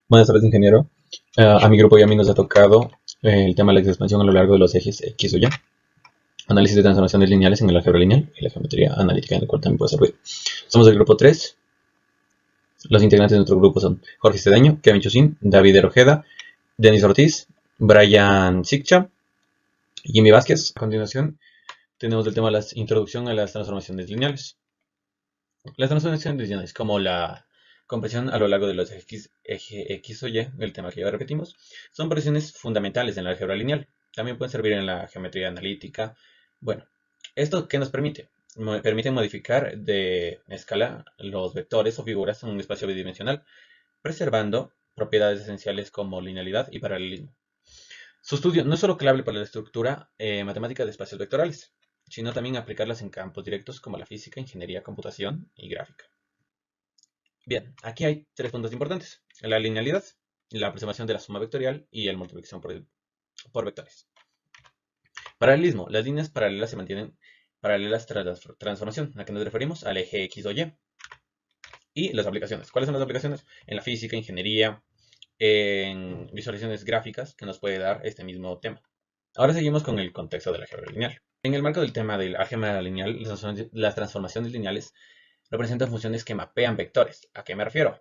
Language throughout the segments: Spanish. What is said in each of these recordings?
Buenas tardes, ingeniero. A mi grupo y a mí nos ha tocado el tema de la expansión a lo largo de los ejes X o Y, análisis de transformaciones lineales en el álgebra lineal y la geometría analítica, en el cual también puede servir. Somos del grupo 3. Los integrantes de nuestro grupo son Jorge Cedeño, Kevin Chusin, David Erojeda, Denis Ortiz, Brian Sikcha, Jimmy Vázquez. A continuación, tenemos el tema de la introducción a las transformaciones lineales. Las transformaciones lineales, como la compresión a lo largo de los eje X o Y, el tema que ya repetimos, son operaciones fundamentales en la álgebra lineal. También pueden servir en la geometría analítica. Bueno, ¿esto qué nos permite? Permite modificar de escala los vectores o figuras en un espacio bidimensional, preservando propiedades esenciales como linealidad y paralelismo. Su estudio no es solo clave para la estructura matemática de espacios vectorales, sino también aplicarlas en campos directos como la física, ingeniería, computación y gráfica. Bien, aquí hay tres puntos importantes: la linealidad, la aproximación de la suma vectorial y la multiplicación por vectores. Paralelismo: las líneas paralelas se mantienen paralelas tras la transformación. ¿A qué nos referimos? Al eje X o Y. Y las aplicaciones. ¿Cuáles son las aplicaciones? En la física, ingeniería, en visualizaciones gráficas, que nos puede dar este mismo tema. Ahora seguimos con el contexto de la álgebra lineal. En el marco del tema del álgebra lineal, las transformaciones lineales representan funciones que mapean vectores. ¿A qué me refiero?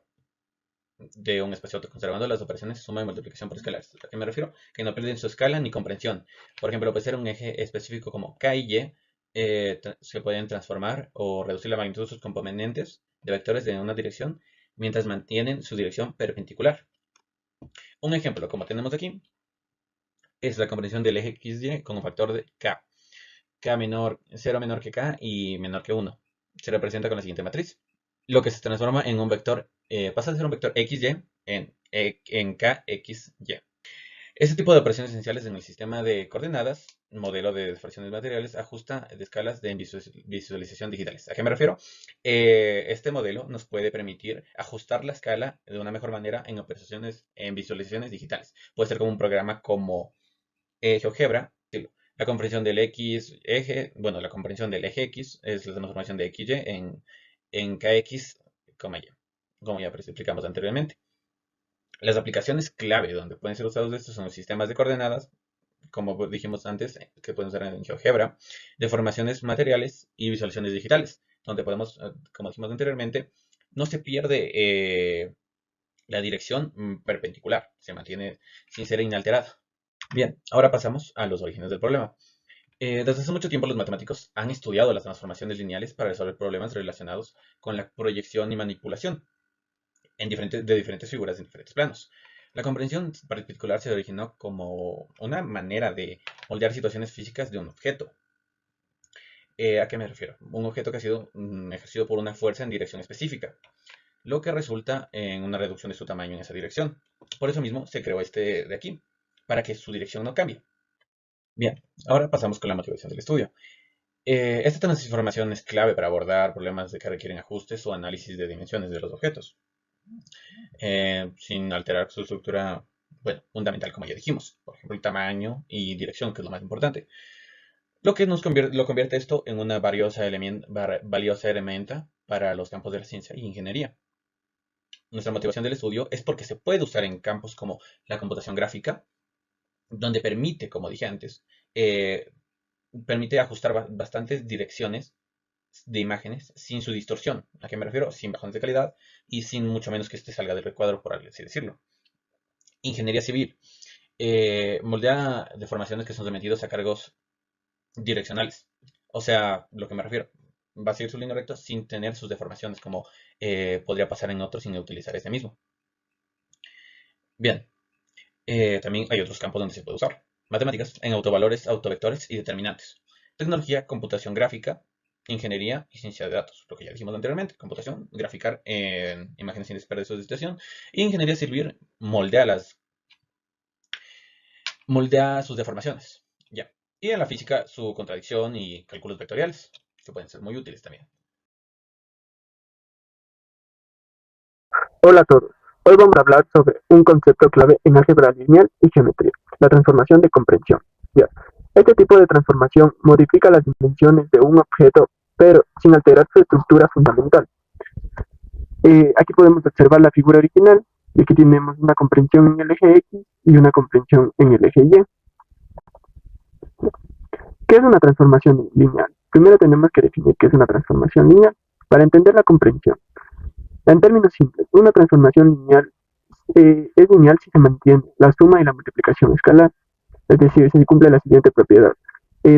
De un espacio conservando las operaciones suma y multiplicación por escalares. ¿A qué me refiero? Que no pierden su escala ni comprensión. Por ejemplo, puede ser un eje específico como K y Y, se pueden transformar o reducir la magnitud de sus componentes de vectores de una dirección mientras mantienen su dirección perpendicular. Un ejemplo, como tenemos aquí, es la comprensión del eje XY con un factor de K. K menor, 0 menor que K y menor que 1. Se representa con la siguiente matriz. Lo que se transforma en un vector, pasa de ser un vector XY en KXY. Este tipo de operaciones esenciales en el sistema de coordenadas, modelo de fracciones materiales, ajusta de escalas de visualización digitales. ¿A qué me refiero? Este modelo nos puede permitir ajustar la escala de una mejor manera en visualizaciones digitales. Puede ser como un programa como GeoGebra. La comprensión del X eje, bueno, la comprensión del eje X es la transformación de XY en KX, Y, como ya explicamos anteriormente. Las aplicaciones clave donde pueden ser usados estos son los sistemas de coordenadas, como dijimos antes, que pueden usar en GeoGebra, deformaciones materiales y visualizaciones digitales, donde podemos, como dijimos anteriormente, no se pierde la dirección perpendicular, se mantiene sin ser inalterada. Bien, ahora pasamos a los orígenes del problema. Desde hace mucho tiempo los matemáticos han estudiado las transformaciones lineales para resolver problemas relacionados con la proyección y manipulación de diferentes figuras en diferentes planos. La comprensión particular se originó como una manera de moldear situaciones físicas de un objeto. ¿A qué me refiero? Un objeto que ha sido ejercido por una fuerza en dirección específica, lo que resulta en una reducción de su tamaño en esa dirección. Por eso mismo se creó este de aquí, para que su dirección no cambie. Bien, ahora pasamos con la motivación del estudio. Esta transformación es clave para abordar problemas que requieren ajustes o análisis de dimensiones de los objetos, sin alterar su estructura, bueno, fundamental, como ya dijimos. Por ejemplo, el tamaño y dirección, que es lo más importante. Lo que lo convierte esto en una valiosa herramienta para los campos de la ciencia y ingeniería. Nuestra motivación del estudio es porque se puede usar en campos como la computación gráfica, donde permite, como dije antes, permite ajustar bastantes direcciones de imágenes sin su distorsión. ¿A qué me refiero? Sin bajones de calidad y sin mucho menos que este salga del recuadro, por así decirlo. Ingeniería civil. Moldea deformaciones que son sometidos a cargos direccionales. O sea, lo que me refiero, va a seguir su línea recta sin tener sus deformaciones, como podría pasar en otros sin utilizar este mismo. Bien, también hay otros campos donde se puede usar. Matemáticas en autovalores, autovectores y determinantes. Tecnología, computación gráfica, ingeniería y ciencia de datos. Lo que ya dijimos anteriormente. Computación, graficar en imágenes sin desperdicio de situación. Y ingeniería civil moldea sus deformaciones. Ya. Y en la física, su contradicción y cálculos vectoriales, que pueden ser muy útiles también. Hola a todos. Hoy vamos a hablar sobre un concepto clave en álgebra lineal y geometría, la transformación de comprensión. Ya. Este tipo de transformación modifica las dimensiones de un objeto, pero sin alterar su estructura fundamental. Aquí podemos observar la figura original Y aquí tenemos una comprensión en el eje X y una comprensión en el eje Y. ¿Qué es una transformación lineal? Primero tenemos que definir qué es una transformación lineal para entender la comprensión. En términos simples, una transformación lineal es lineal si se mantiene la suma y la multiplicación escalar, es decir, si se cumple la siguiente propiedad.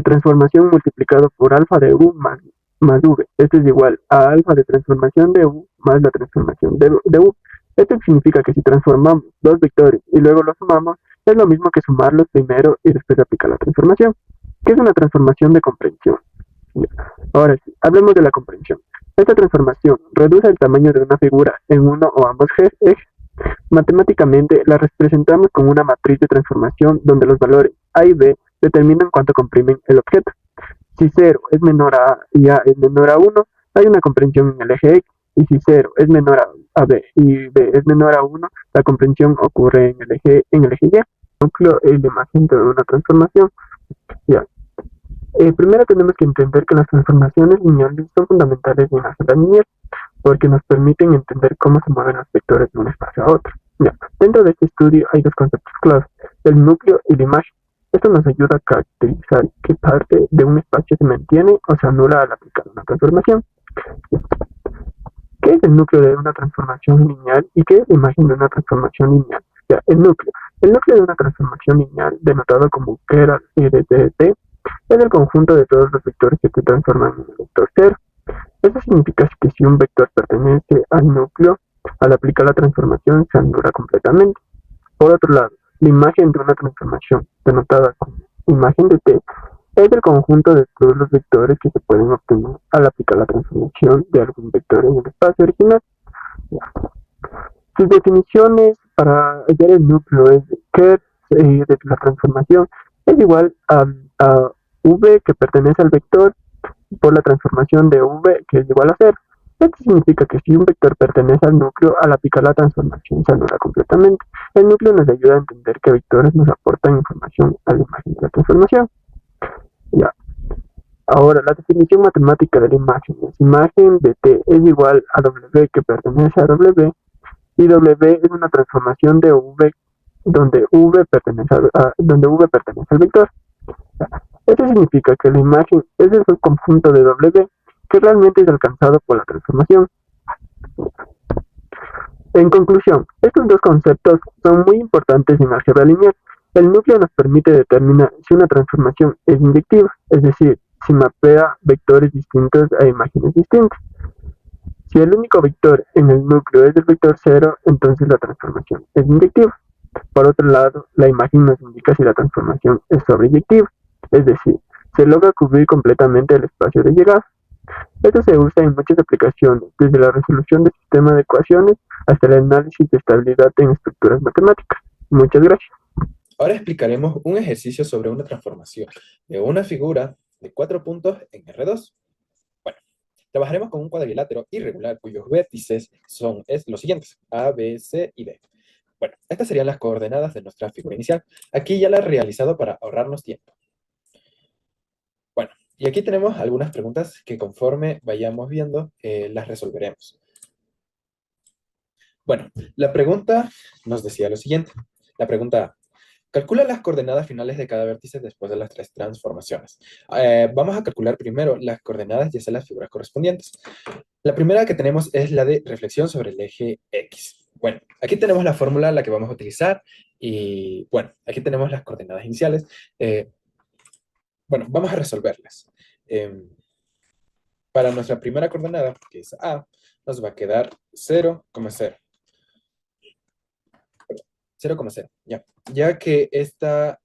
Transformación multiplicado por alfa de u más v. Esto es igual a alfa de transformación de u más la transformación de u. Esto significa que si transformamos dos vectores y luego los sumamos, es lo mismo que sumarlos primero y después aplicar la transformación. ¿Qué es una transformación de comprensión? Ahora sí, hablemos de la comprensión. Esta transformación reduce el tamaño de una figura en uno o ambos ejes. Matemáticamente la representamos con una matriz de transformación donde los valores a y b determinan cuánto comprimen el objeto. Si 0 es menor a A y A es menor a 1, hay una comprensión en el eje X. Y si 0 es menor a B y B es menor a 1, la comprensión ocurre en el eje Y. Núcleo es la imagen de una transformación. Ya. Primero tenemos que entender que las transformaciones lineales son fundamentales en álgebra lineal, porque nos permiten entender cómo se mueven los vectores de un espacio a otro. Ya. Dentro de este estudio hay dos conceptos clave, el núcleo y la imagen. Esto nos ayuda a caracterizar qué parte de un espacio se mantiene o se anula al aplicar una transformación. ¿Qué es el núcleo de una transformación lineal y qué es la imagen de una transformación lineal? Ya, el núcleo. El núcleo de una transformación lineal, denotado como Keras de T, es el conjunto de todos los vectores que se transforman en el vector 0. Esto significa que si un vector pertenece al núcleo, al aplicar la transformación se anula completamente. Por otro lado, la imagen de una transformación, denotada como imagen de T, es el conjunto de todos los vectores que se pueden obtener al aplicar la transformación de algún vector en el espacio original. Sus definiciones para hallar el núcleo es que de la transformación es igual a v que pertenece al vector por la transformación de v que es igual a 0. Esto significa que si un vector pertenece al núcleo, al aplicar la transformación se anula completamente. El núcleo nos ayuda a entender qué vectores nos aportan información a la imagen de la transformación. Ya. Ahora, la definición matemática de la imagen es imagen de T es igual a W que pertenece a W y W es una transformación de V donde V pertenece al vector. Esto significa que la imagen es el subconjunto de W que realmente es alcanzado por la transformación. En conclusión, estos dos conceptos son muy importantes en álgebra lineal. El núcleo nos permite determinar si una transformación es inyectiva, es decir, si mapea vectores distintos a imágenes distintas. Si el único vector en el núcleo es el vector 0, entonces la transformación es inyectiva. Por otro lado, la imagen nos indica si la transformación es sobreyectiva, es decir, se logra cubrir completamente el espacio de llegada. Esto se usa en muchas aplicaciones, desde la resolución de sistemas de ecuaciones hasta el análisis de estabilidad en estructuras matemáticas. Muchas gracias. Ahora explicaremos un ejercicio sobre una transformación de una figura de 4 puntos en R2. Bueno, trabajaremos con un cuadrilátero irregular cuyos vértices son los siguientes, A, B, C y D. Bueno, estas serían las coordenadas de nuestra figura inicial. Aquí ya la he realizado para ahorrarnos tiempo. Bueno, y aquí tenemos algunas preguntas que conforme vayamos viendo, las resolveremos. Bueno, la pregunta nos decía lo siguiente. La pregunta A. Calcula las coordenadas finales de cada vértice después de las 3 transformaciones. Vamos a calcular primero las coordenadas y hacer las figuras correspondientes. La primera que tenemos es la de reflexión sobre el eje X. Bueno, aquí tenemos la fórmula la que vamos a utilizar y bueno, aquí tenemos las coordenadas iniciales. Bueno, vamos a resolverlas. Para nuestra primera coordenada, que es A, nos va a quedar 0,0. 0,0, ya que esta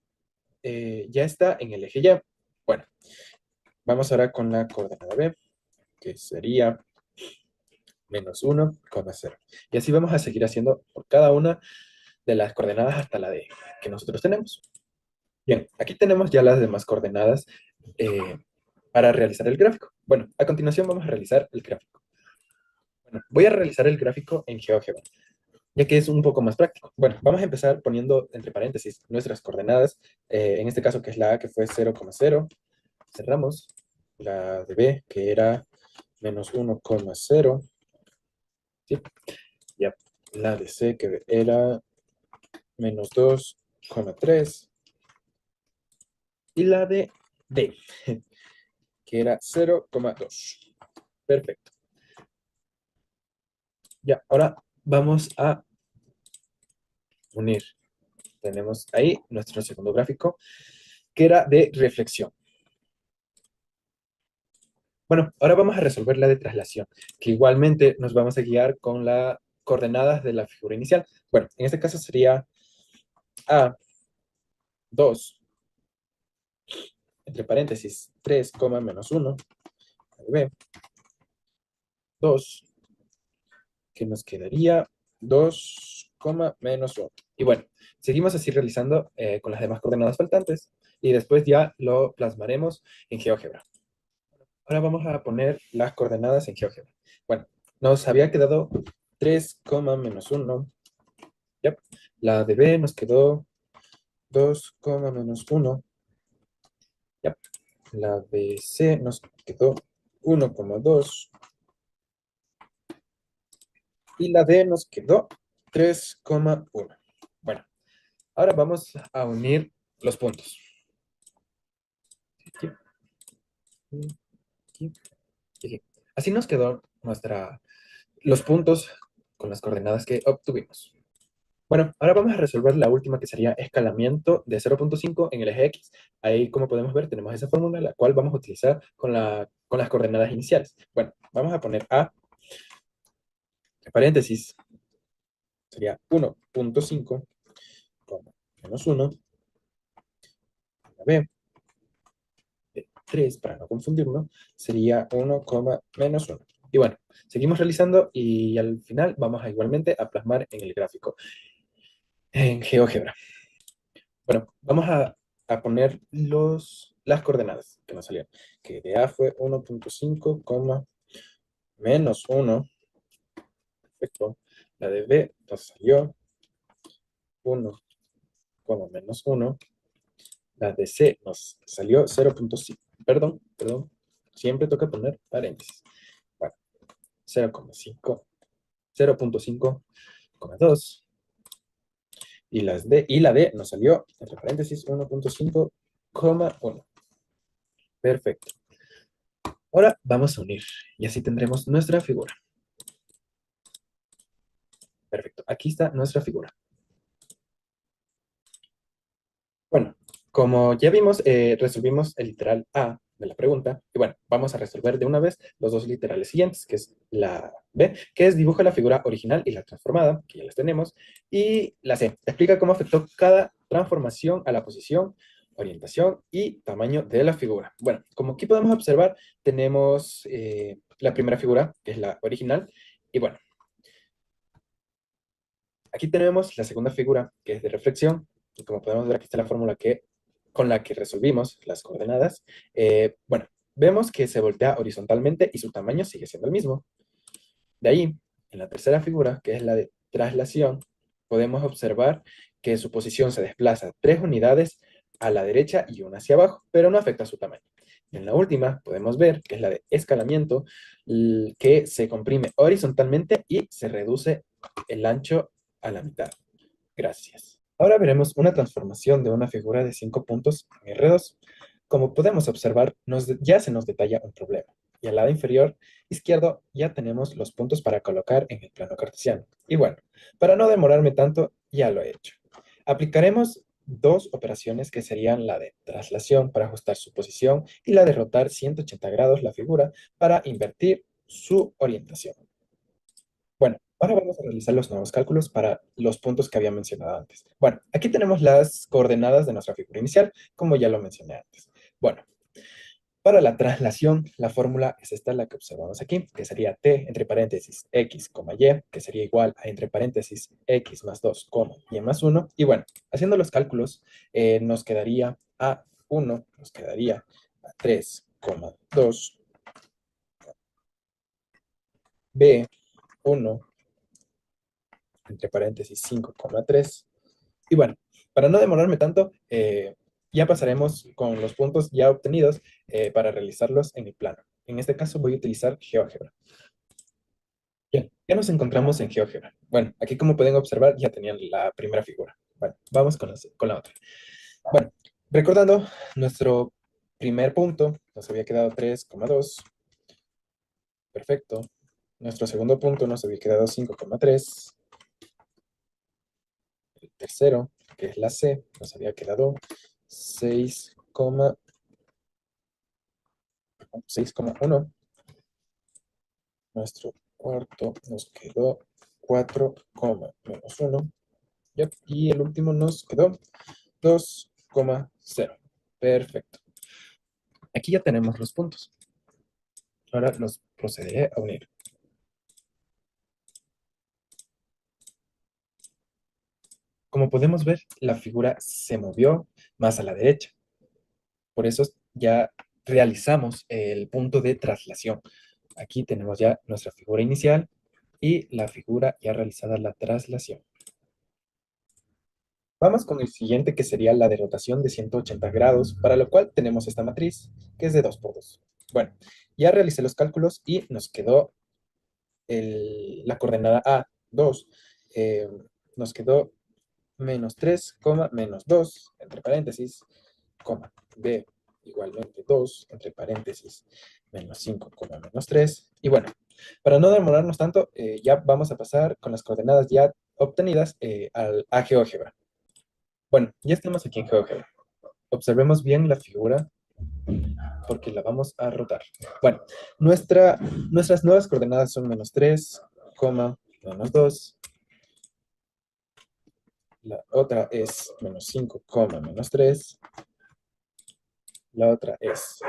ya está en el eje Y. Bueno, vamos ahora con la coordenada B, que sería menos 1,0. Y así vamos a seguir haciendo por cada una de las coordenadas hasta la D que nosotros tenemos. Bien, aquí tenemos ya las demás coordenadas para realizar el gráfico. Bueno, a continuación vamos a realizar el gráfico. Bueno, voy a realizar el gráfico en GeoGebra, ya que es un poco más práctico. Bueno, vamos a empezar poniendo entre paréntesis nuestras coordenadas, en este caso que es la A, que fue 0,0, cerramos, la de B, que era menos 1,0, ¿sí? Ya. la de C, que era menos 2,3, y la de D, que era 0,2. Perfecto. Ya, ahora vamos a unir. Tenemos ahí nuestro segundo gráfico, que era de reflexión. Bueno, ahora vamos a resolver la de traslación, que igualmente nos vamos a guiar con las coordenadas de la figura inicial. Bueno, en este caso sería A2, entre paréntesis, 3, menos 1, B, 2, que nos quedaría 2, menos 1. Y bueno, seguimos así realizando con las demás coordenadas faltantes, y después ya lo plasmaremos en GeoGebra. Ahora vamos a poner las coordenadas en GeoGebra. Bueno, nos había quedado 3, menos 1. Yep. La de B nos quedó 2, menos 1. Yep. La de C nos quedó 1,2. Y la D nos quedó 3,1. Bueno, ahora vamos a unir los puntos. Aquí, aquí, aquí. Así nos quedó los puntos con las coordenadas que obtuvimos. Bueno, ahora vamos a resolver la última, que sería escalamiento de 0,5 en el eje X. Ahí, como podemos ver, tenemos esa fórmula, la cual vamos a utilizar con las coordenadas iniciales. Bueno, vamos a poner A, entre paréntesis, sería 1,5, menos 1, la B, de 3, para no confundirnos, sería 1, menos 1. Y bueno, seguimos realizando y al final vamos a igualmente a plasmar en el gráfico, en GeoGebra. Bueno, vamos a poner las coordenadas que nos salieron. Que de A fue 1,5, menos 1. Perfecto. La de B nos salió 1, menos 1. La de C nos salió 0,5. Perdón. Siempre toca poner paréntesis. Bueno, 0,5. 0,5,2. Y la D nos salió, entre paréntesis, 1,5,1. Perfecto. Ahora vamos a unir y así tendremos nuestra figura. Perfecto, aquí está nuestra figura. Bueno, como ya vimos, resolvimos el literal A de la pregunta. Y bueno, vamos a resolver de una vez los dos literales siguientes, que es la B, que es dibuja la figura original y la transformada, que ya las tenemos. Y la C, explica cómo afectó cada transformación a la posición, orientación y tamaño de la figura. Bueno, como aquí podemos observar, tenemos la primera figura, que es la original. Y bueno, aquí tenemos la segunda figura, que es de reflexión, y como podemos ver, aquí está la fórmula con la que resolvimos las coordenadas. Bueno, vemos que se voltea horizontalmente y su tamaño sigue siendo el mismo. De ahí, en la tercera figura, que es la de traslación, podemos observar que su posición se desplaza 3 unidades a la derecha y una hacia abajo, pero no afecta su tamaño. Y en la última podemos ver, que es la de escalamiento, que se comprime horizontalmente y se reduce el ancho a la mitad. Gracias. Ahora veremos una transformación de una figura de 5 puntos en R2. Como podemos observar, ya se nos detalla un problema. Y al lado inferior izquierdo ya tenemos los puntos para colocar en el plano cartesiano. Y bueno, para no demorarme tanto, ya lo he hecho. Aplicaremos dos operaciones, que serían la de traslación para ajustar su posición y la de rotar 180 grados la figura para invertir su orientación. Bueno, ahora vamos a realizar los nuevos cálculos para los puntos que había mencionado antes. Bueno, aquí tenemos las coordenadas de nuestra figura inicial, como ya lo mencioné antes. Bueno, para la traslación, la fórmula es esta, la que observamos aquí, que sería t entre paréntesis x, y, que sería igual a entre paréntesis x más 2, y más 1. Y bueno, haciendo los cálculos, nos quedaría a1, nos quedaría a 3,2, b1, entre paréntesis 5,3. Y bueno, para no demorarme tanto, ya pasaremos con los puntos ya obtenidos para realizarlos en el plano. En este caso voy a utilizar GeoGebra. Bien, ya nos encontramos en GeoGebra. Bueno, aquí como pueden observar ya tenían la primera figura. Bueno, vamos con la otra. Bueno, recordando nuestro primer punto, nos había quedado 3,2. Perfecto. Nuestro segundo punto nos había quedado 5,3. El tercero, que es la C, nos había quedado 6,1. Nuestro cuarto nos quedó 4,-1. Yep. Y el último nos quedó 2,0. Perfecto. Aquí ya tenemos los puntos. Ahora los procederé a unir. Como podemos ver, la figura se movió más a la derecha. Por eso ya realizamos el punto de traslación. Aquí tenemos ya nuestra figura inicial y la figura ya realizada la traslación. Vamos con el siguiente, que sería la de rotación de 180 grados, para lo cual tenemos esta matriz, que es de 2 por 2. Bueno, ya realicé los cálculos y nos quedó la coordenada A, 2. Nos quedó -3, -2, entre paréntesis, B, igualmente 2, entre paréntesis, -5, -3. Y bueno, para no demorarnos tanto, ya vamos a pasar con las coordenadas ya obtenidas a GeoGebra. Bueno, ya estamos aquí en GeoGebra. Observemos bien la figura porque la vamos a rotar. Bueno, nuestras nuevas coordenadas son -3, -2. La otra es -5, -3. La otra es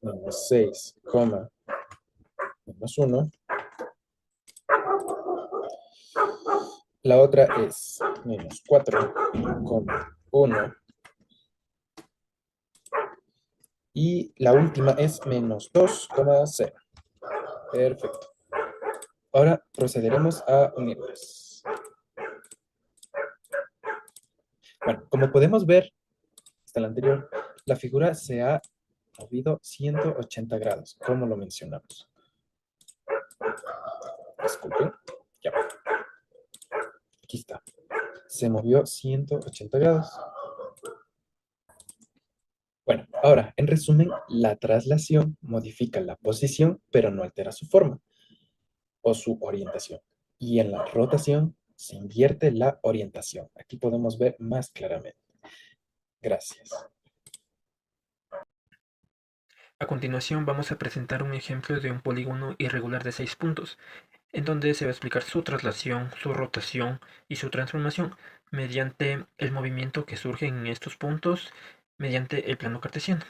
-6, -1. La otra es -4,1. Y la última es -2,0. Perfecto. Ahora procederemos a unirlas. Bueno, como podemos ver, hasta la anterior, la figura se ha movido 180 grados, como lo mencionamos. Disculpen. Ya. Aquí está. Se movió 180 grados. Bueno, ahora, en resumen, la traslación modifica la posición, pero no altera su forma o su orientación. Y en la rotación se invierte la orientación. Aquí podemos ver más claramente. Gracias. A continuación vamos a presentar un ejemplo de un polígono irregular de 6 puntos, en donde se va a explicar su traslación, su rotación y su transformación mediante el movimiento que surge en estos puntos mediante el plano cartesiano.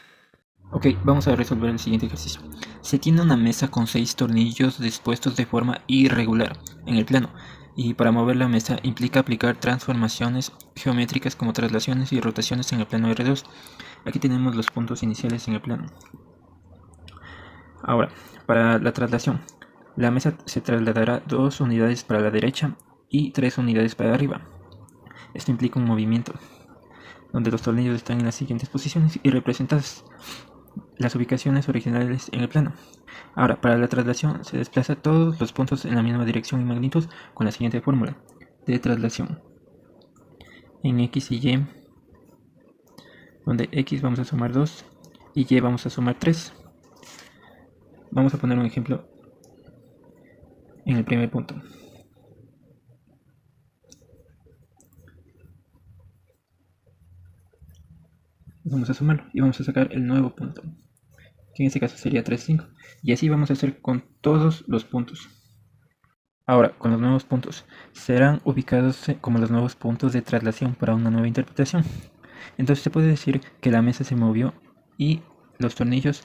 Ok, vamos a resolver el siguiente ejercicio. Se tiene una mesa con 6 tornillos dispuestos de forma irregular en el plano, y para mover la mesa implica aplicar transformaciones geométricas como traslaciones y rotaciones en el plano R2. Aquí tenemos los puntos iniciales en el plano. Ahora, para la traslación, la mesa se trasladará 2 unidades para la derecha y 3 unidades para arriba. Esto implica un movimiento, donde los tornillos están en las siguientes posiciones y representadas las ubicaciones originales en el plano. Ahora, para la traslación se desplaza todos los puntos en la misma dirección y magnitud con la siguiente fórmula de traslación. En X y Y, donde X vamos a sumar 2 y Y vamos a sumar 3. Vamos a poner un ejemplo en el primer punto. Vamos a sumarlo y vamos a sacar el nuevo punto, que en este caso sería 3, 5. Y así vamos a hacer con todos los puntos. Ahora, con los nuevos puntos, serán ubicados como los nuevos puntos de traslación para una nueva interpretación. Entonces se puede decir que la mesa se movió y los tornillos,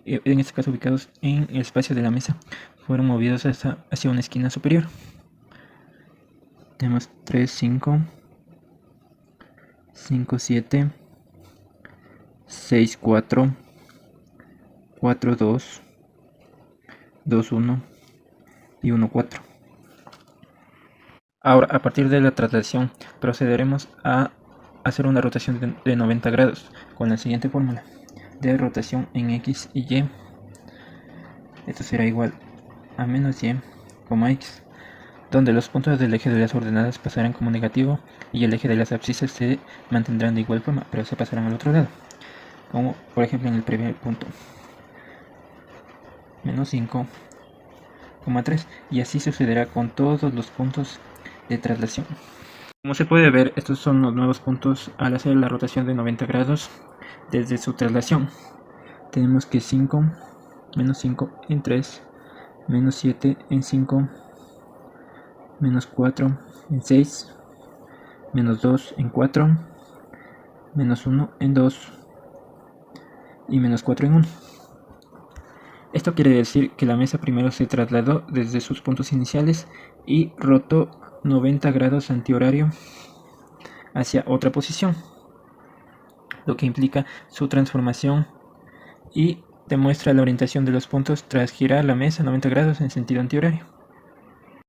en este caso ubicados en el espacio de la mesa, fueron movidos hacia una esquina superior. Tenemos 3, 5, 5, 7, 6, 4, 4, 2, 2, 1 y 1, 4. Ahora, a partir de la traslación, procederemos a hacer una rotación de 90 grados con la siguiente fórmula de rotación en X y Y. Esto será igual a -Y x, donde los puntos del eje de las ordenadas pasarán como negativo y el eje de las abscisas se mantendrán de igual forma, pero se pasarán al otro lado, como por ejemplo en el primer punto, menos 5,3, y así sucederá con todos los puntos de traslación. Como se puede ver, estos son los nuevos puntos al hacer la rotación de 90 grados desde su traslación. Tenemos que 5, menos 5 en 3, menos 7 en 5, menos 4 en 6, menos 2 en 4, menos 1 en 2 y menos 4 en 1. Esto quiere decir que la mesa primero se trasladó desde sus puntos iniciales y rotó 90 grados antihorario hacia otra posición, lo que implica su transformación y demuestra la orientación de los puntos tras girar la mesa 90 grados en sentido antihorario.